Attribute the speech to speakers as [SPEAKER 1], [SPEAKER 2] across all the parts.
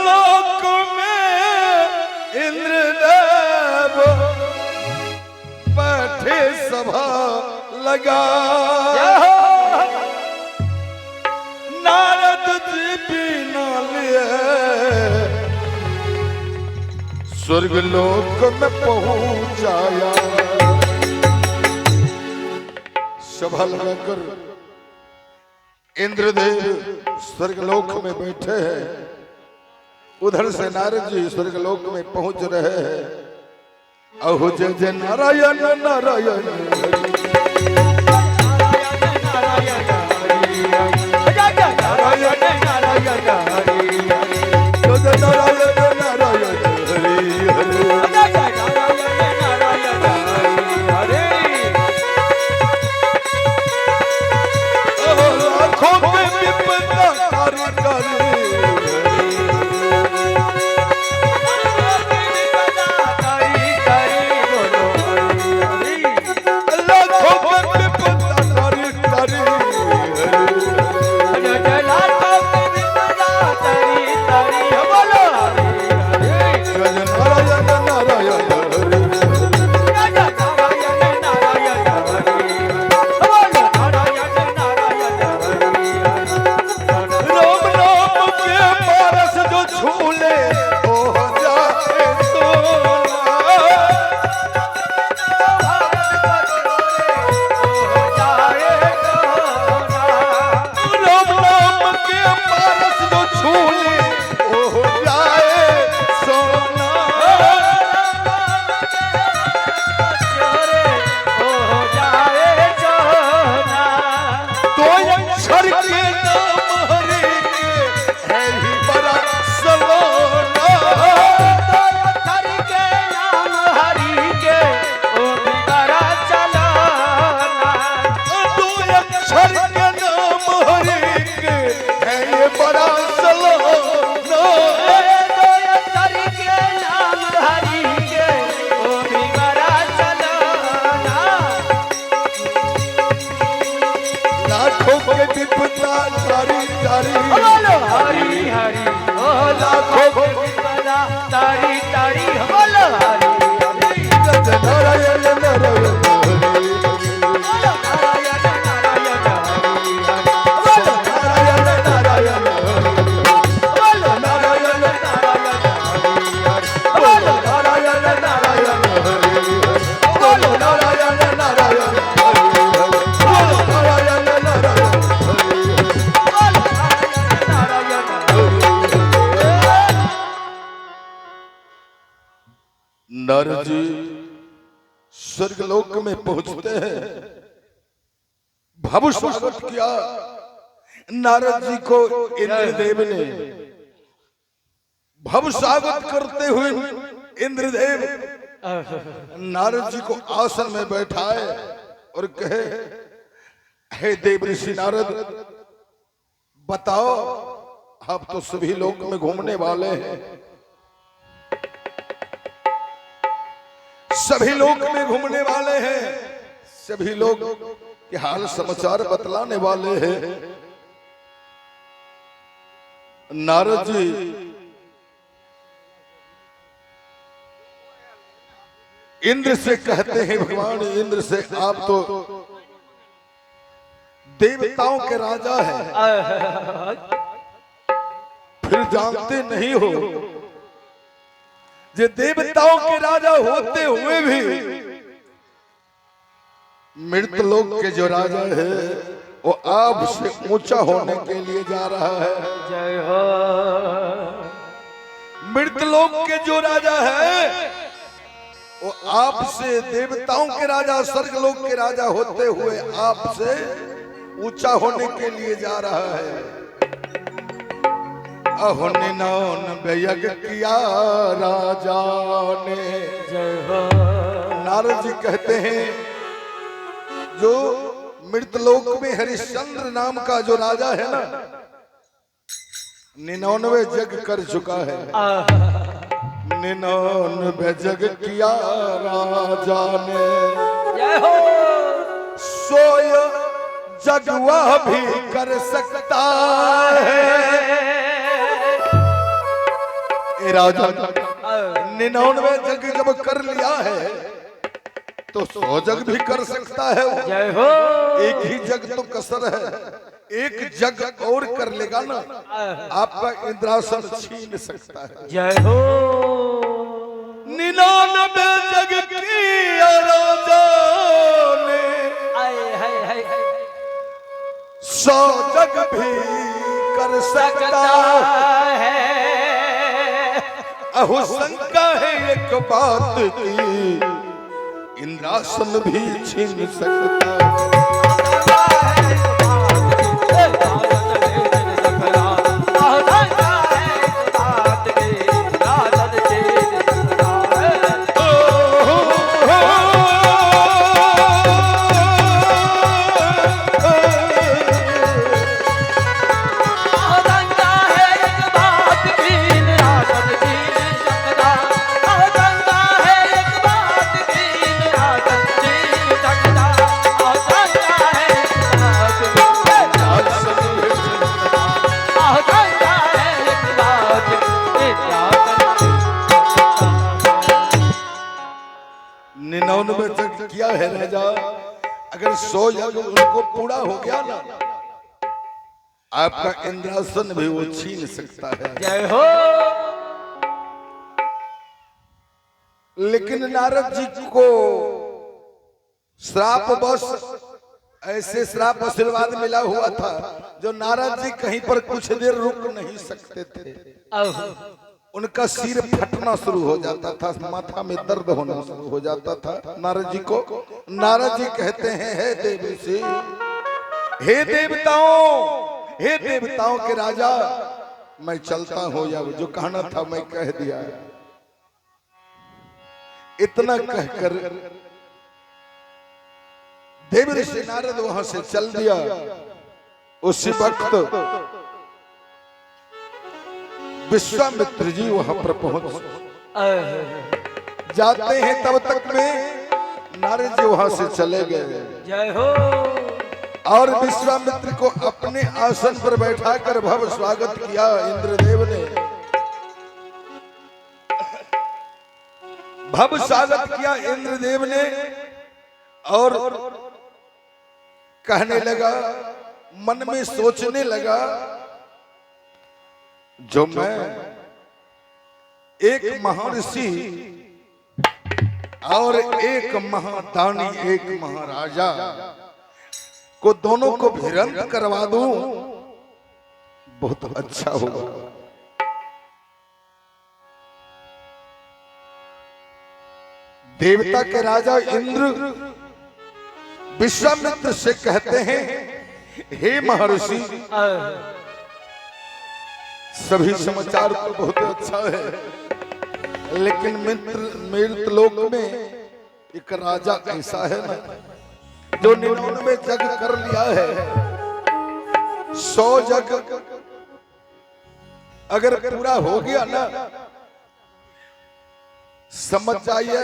[SPEAKER 1] लोक में इंद्रदेव बैठे सभा लगा, नारद जी बिना लिए स्वर्ग लोक में पहुंचाया। सभा लगाकर इंद्रदेव स्वर्गलोक में बैठे हैं, उधर से नारद जी स्वर्गलोक में पहुंच रहे हैं। अहो जय जय नारायण नारायण नारद जी स्वर्गलोक में पहुंचते हैं। भव्य स्वागत किया नारद जी को इंद्रदेव ने। भव्य स्वागत करते हुए इंद्रदेव नारद जी को आसन में बैठाए और कहे, हे देव ऋषि नारद, बताओ, आप तो सभी लोक में घूमने वाले हैं, सभी लोक में घूमने वाले हैं, सभी लोग के हाल समाचार बतलाने वाले हैं। नारद जी इंद्र से कहते हैं, भगवान इंद्र से, आप तो देवताओं के राजा हैं, फिर जानते नहीं हो जे देवताओं के राजा होते हुए भी मृतलोक के जो राजा है वो आप से ऊंचा होने के लिए जा रहा है। जय हो। मृतलोक के जो राजा है वो आपसे, देवताओं के राजा, स्वर्गलोक के राजा होते हुए आपसे ऊंचा होने के लिए जा रहा है। अहो निन्यानवे यज्ञ किया राजा ने। जय हो। नारद जी कहते हैं, जो मृतलोक में हरिश्चंद्र नाम का जो राजा है ना, 99 यज्ञ कर चुका है। 99 यज्ञ किया राजा ने। जय हो। सोय जगवा भी कर सकता है, ए राजा 99 जग जब कर लिया है तो 100 जग भी कर सकता है।
[SPEAKER 2] जय हो।
[SPEAKER 1] एक ही जग तो कसर है, एक जग और कर लेगा ना आपका इंद्रासन छीन सकता है।
[SPEAKER 2] जय हो।
[SPEAKER 1] 99 जग किया राजा ने, 100 जग भी कर सकता
[SPEAKER 2] है।
[SPEAKER 1] अहो शंका है एक बात की, इंद्रासन भी छीन सकता है। किया है राजा, अगर 100 यज्ञ उनको पूरा हो गया ना आपका इंद्रासन भी वो छीन सकता है।
[SPEAKER 2] जय हो।
[SPEAKER 1] लेकिन नारद जी को श्राप बस ऐसे श्राप आशीर्वाद मिला हुआ था जो नारद जी कहीं पर कुछ देर रुक नहीं सकते थे। उनका सिर फटना शुरू हो जाता था, माथा में दर्द होना शुरू हो जाता था नारद जी को। नारद जी कहते हैं हे देवसी, हे देवताओं, हे देवताओं के राजा, मैं चलता हूं, या जो कहना था मैं कह दिया। इतना कहकर देव ऋषि नारद वहां से चल दिया। उसी वक्त विश्वामित्र जी वहां पर पहुंच जाते हैं, तब तक में नारद जी वहां से चले गए।
[SPEAKER 2] जय हो।
[SPEAKER 1] और विश्वामित्र को अपने आसन पर बैठाकर भव्य स्वागत किया इंद्रदेव ने, भव्य स्वागत किया इंद्रदेव ने। और कहने लगा, मन में सोचने लगा, जो मैं एक महर्षि और एक महादानी, एक महाराजा को दोनों को भिरंत करवा दूं, बहुत अच्छा होगा। देवता के राजा इंद्र विश्वामित्र से कहते हैं, हे महर्षि, सभी समाचार तो बहुत अच्छा है, लेकिन मृत लोक में एक राजा ऐसा है ना जो 99 जग कर लिया है। 100 जग अगर पूरा हो गया ना, समझ जाइए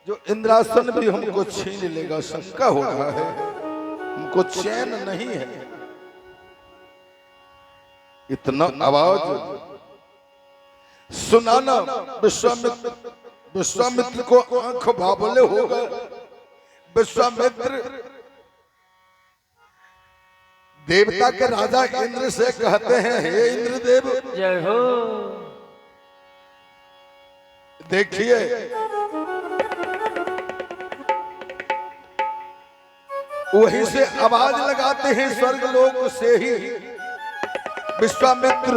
[SPEAKER 1] जो इंद्रासन भी हमको छीन लेगा। शंका हो रहा है, हमको चैन नहीं है। इतना आवाज सुनाना विश्वामित्र को आंख बाबले हो गए। विश्वामित्र देवता के राजा इंद्र से कहते हैं, हे इंद्रदेव,
[SPEAKER 2] जय हो।
[SPEAKER 1] देखिए वहीं से आवाज लगाते हैं स्वर्गलोक से ही विश्वामित्र,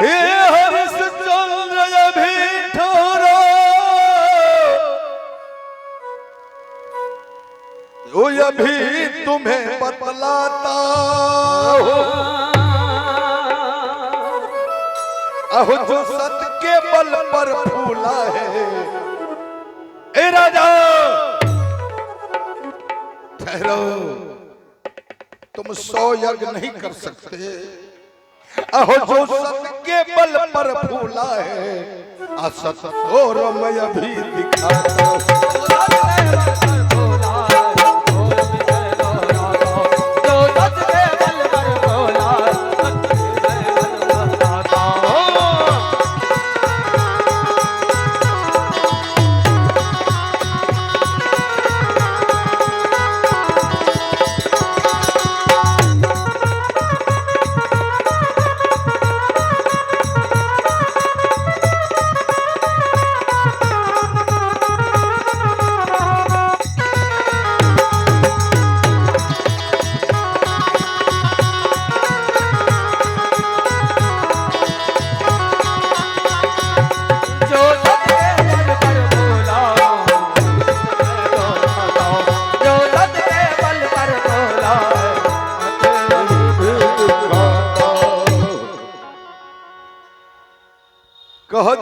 [SPEAKER 1] हे हरिश्चंद्र अभी ठहरो, वो अभी तुम्हें बतलाता हो। अहो जो सत्य के बल पर फूला है, ए राजा ठहरो, तुम 100 यज्ञ नहीं कर सकते। अहो जो सत्य के बल पर फूला है, असत और मैं अभी दिखाता हूं। जो सत्य के बल पर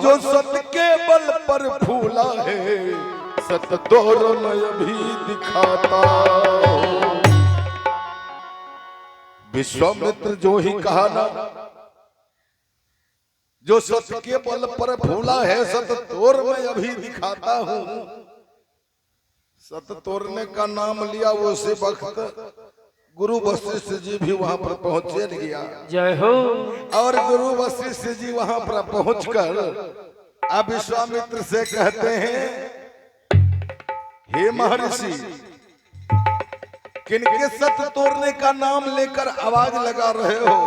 [SPEAKER 1] जो सत्य के बल पर फूला है सत्य तोर में अभी दिखाता। विश्वामित्र जो ही कहा ना, जो सत्य के बल पर फूला है सत्य तोर में अभी दिखाता हूं। सत्य तोड़ने का नाम लिया वो उसी वक्त गुरु वशिष्ठ जी भी वहां पर पहुंचे गया।
[SPEAKER 2] जय हो।
[SPEAKER 1] और गुरु वशिष्ठ जी वहां पर पहुंचकर अब विश्वामित्र से कहते हैं, हे महर्षि, किनके सत्य तोड़ने का नाम लेकर आवाज लगा रहे हो?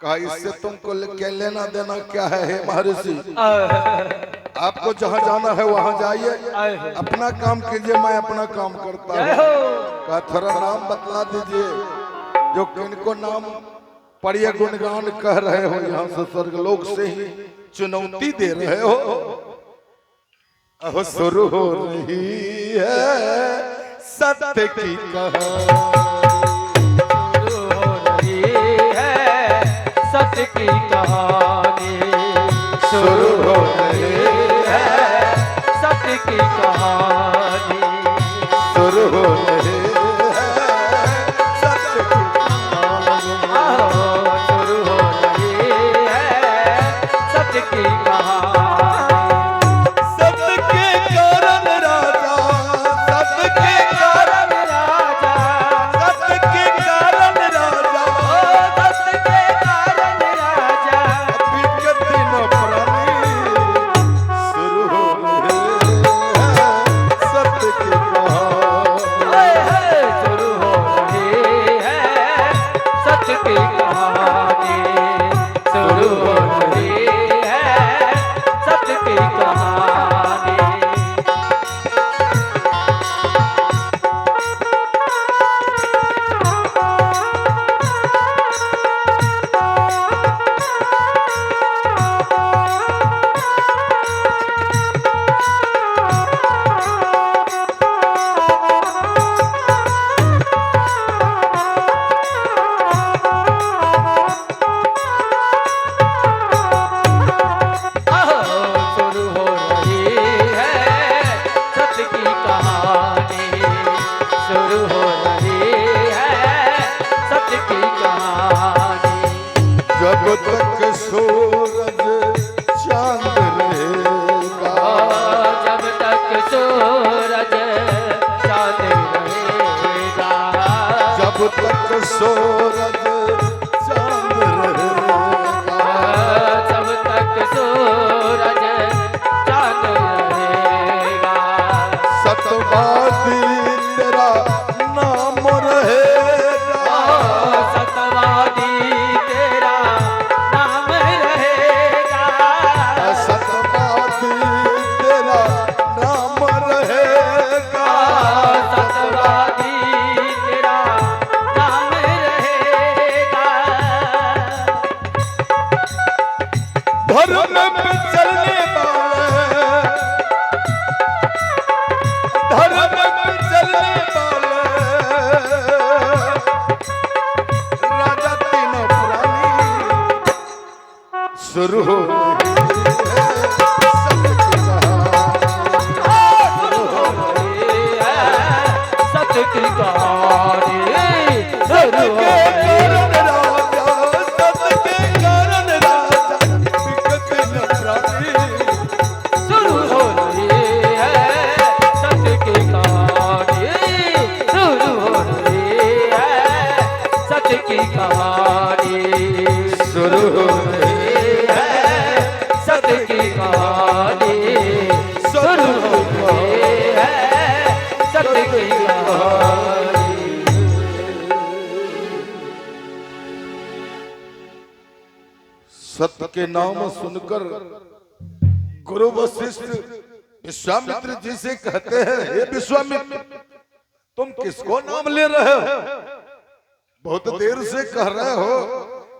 [SPEAKER 1] कहा इससे तुमको क्या लेना देना क्या है हे महर्षि? आपको जहाँ जाना है वहाँ जाइए, अपना काम कीजिए, मैं अपना काम करता हूँ। कहा थोड़ा नाम बतला दीजिए, जो किनको नाम पढ़िए गुणगान कह रहे हो, यहाँ से स्वर्गलोक से ही चुनौती दे रहे हो। अब शुरू हो रही है सत्य की कहानी,
[SPEAKER 2] शुरू हो रही है सत्य की कहानी,
[SPEAKER 1] शुरू हो रही
[SPEAKER 2] सत्य की कहानी,
[SPEAKER 1] शुरू हो रही है सत्य की कहानी,
[SPEAKER 2] शुरू हो रही है सत्य की कहानी।
[SPEAKER 1] सत्य के कारण राजा, सत्य के कारण
[SPEAKER 2] राजा,
[SPEAKER 1] सत्य के कारण राजा,
[SPEAKER 2] सत्य के कारण राजा,
[SPEAKER 1] अभी के दिन प्राणी, शुरू हो रही है सत्य की कहानी,
[SPEAKER 2] शुरू हो रही है सत्य की कहानी, शुरू हो रही है सत्य की कहानी। शुरू हो रही है सत्य की कहानी, शुरू हो रही है सत्य की कहानी।
[SPEAKER 1] जब तक सूरज चांद रहेगा,
[SPEAKER 2] जब तक सूरज चांद रहेगा,
[SPEAKER 1] जब तक सूरज चांद रहेगा,
[SPEAKER 2] जब तक सूरज चांद रहेगा,
[SPEAKER 1] सतवादी तेरा नाम रहेगा,
[SPEAKER 2] सतवादी तेरा नाम रहेगा,
[SPEAKER 1] सतवादी तेरा नाम रहेगा,
[SPEAKER 2] सतवादी तेरा नाम रहेगा।
[SPEAKER 1] धर्म पे चलने वाले, धर्म पे चलने वाले राजा तीन पुरानी, शुरू हो रही है सत्य की कहानी,
[SPEAKER 2] शुरू हो रही है सत्य की कहानी, शुरू हो रही है।
[SPEAKER 1] सत्य के कारण राजा, सत्य के कारण राजा, विकट न प्राणी,
[SPEAKER 2] शुरू हो रही है सत्य की कहानी, शुरू हो रही है सत्य की कहानी,
[SPEAKER 1] शुरू हो रही
[SPEAKER 2] है सत्य की कहानी, शुरू हो रही है सत्य की कहानी।
[SPEAKER 1] सत्य के नाम सुनकर गुरु वशिष्ठ विश्वामित्र जी से कहते हैं, हे विश्वामित्र, तुम किसको नाम ले रहे हो? बहुत देर से कह रहे हो,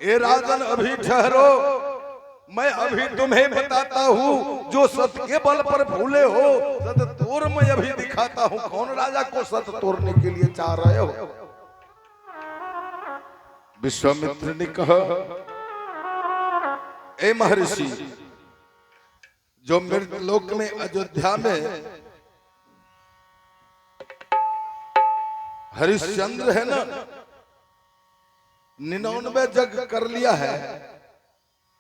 [SPEAKER 1] ए राजन अभी ठहरो, मैं अभी तुम्हें बताता हूँ। जो सत्य के बल पर भूले हो सत्य तोड़ मैं अभी दिखाता हूँ। कौन राजा को सत्य तोड़ने के लिए चाह रहे हो? विश्वामित्र ने कहा, ए महर्षि, जो मृतलोक में अयोध्या में हरिश्चंद्र है ना, 99 जग कर लिया है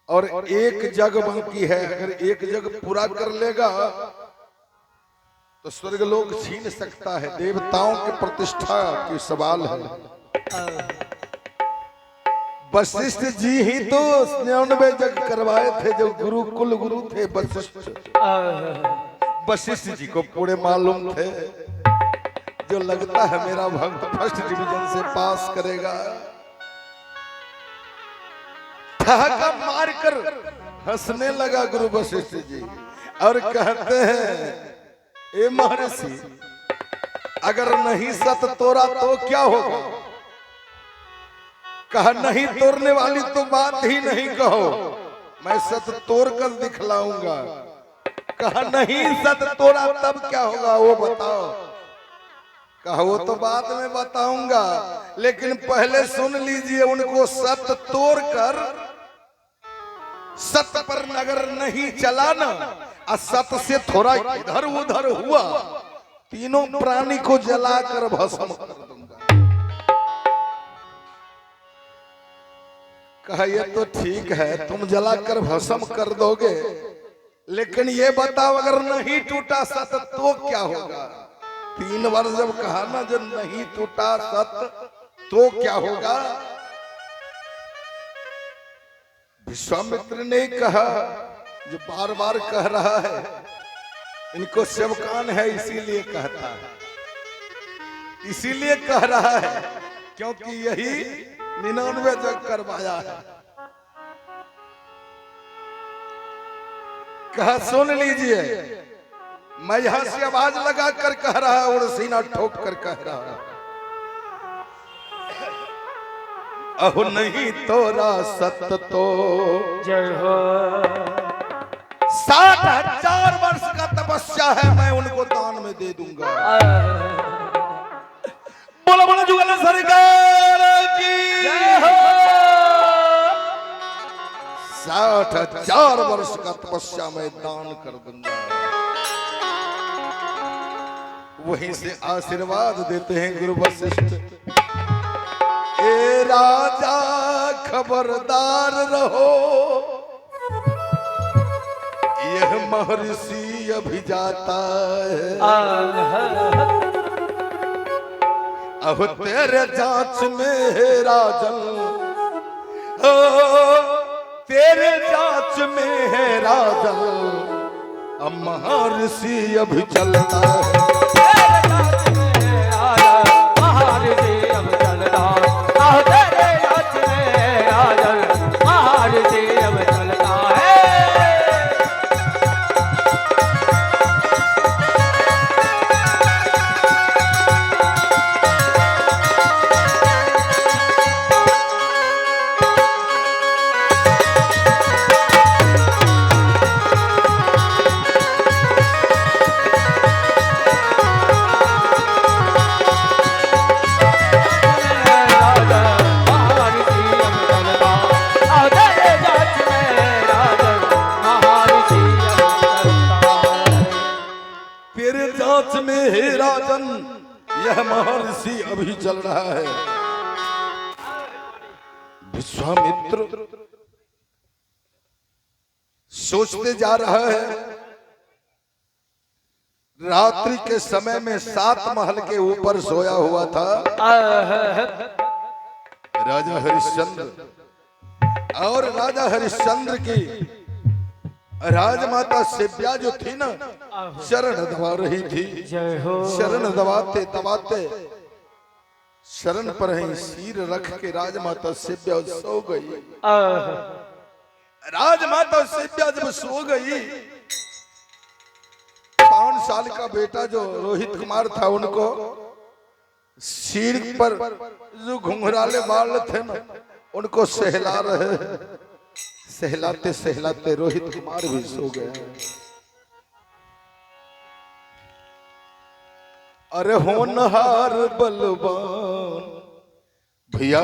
[SPEAKER 1] और एक जग बाकी है। अगर एक जग पूरा कर लेगा तो स्वर्गलोक छीन सकता है। देवताओं की प्रतिष्ठा की सवाल है। वशिष्ठ जी ही तो 99 जग करवाए थे, जो गुरुकुल गुरु थे वशिष्ठ। वशिष्ठ जी को पूरे मालूम थे, जो लगता है मेरा भक्त फर्स्ट डिवीजन से पास करेगा। ठहाका मारकर हंसने लगा गुरु वशिष्ठ जी और कहते हैं, ए महर्षि, अगर नहीं सत तोड़ा तो क्या होगा? कहा, नहीं तोड़ने वाली तो बात ही नहीं कहो, मैं सत तोड़ कर दिखलाऊंगा। कहा, नहीं सत तोड़ा तब क्या होगा वो बताओ। कहा, वो तो बाद में बताऊंगा, लेकिन पहले सुन लीजिए, उनको सत तोड़ कर सत पर नगर नहीं चलाना, असत से थोड़ा इधर उधर हुआ, तीनों प्राणी को जलाकर भस्म कर दूंगा। कहा, ये तो ठीक है, तुम जलाकर भस्म कर दोगे, लेकिन ये बताओ, अगर नहीं टूटा सत तो क्या होगा? 3 बार जब कहा ना, जब नहीं टूटा सत तो क्या होगा? विश्वामित्र ने कहा, जो बार बार कह रहा है, इनको सेवकान है इसीलिए कहता है, इसीलिए कह रहा है, क्योंकि यही 99 जग करवाया है। कहा, सुन लीजिए, मैं यहां से आवाज लगा कर कह रहा है और सीना ठोक कर कह रहा है, अहो नहीं तोरा सत तो
[SPEAKER 2] जय हो।
[SPEAKER 1] 60,000 वर्ष का तपस्या है, मैं उनको दान में दे दूंगा। बोला बोला जुगल सरकार की
[SPEAKER 2] जय हो।
[SPEAKER 1] 60,000 वर्ष का तपस्या मैं दान कर दूंगा। वहीं से आशीर्वाद देते हैं गुरु वशिष्ठ, ए राजा खबरदार रहो, यह महर्षि अभी जाता है। अब तेरे जांच में है राजन, तेरे जांच में है राजन, अब महर्षि अभी चलता है। यह महर्षि अभी चल रहा है। विश्वामित्र सोचते जा रहा है, रात्रि के समय में 7 महल के ऊपर सोया हुआ था राजा हरिश्चंद्र, और राजा हरिश्चंद्र की राजमाता शिव्या जो थी ना, शरण दबा रही थी। शरण दबाते दबाते शरण पर ही सिर रख के राजमाता शिव्या सो गई। राजमाता शिव्या जब सो गई, 5 साल का बेटा जो रोहित कुमार था, उनको सिर पर जो घुंघराले बाल थे ना, उनको सहला रहे। सहलाते सहलाते रोहित कुमार भी सो गए। अरे होनहार बलवान भैया,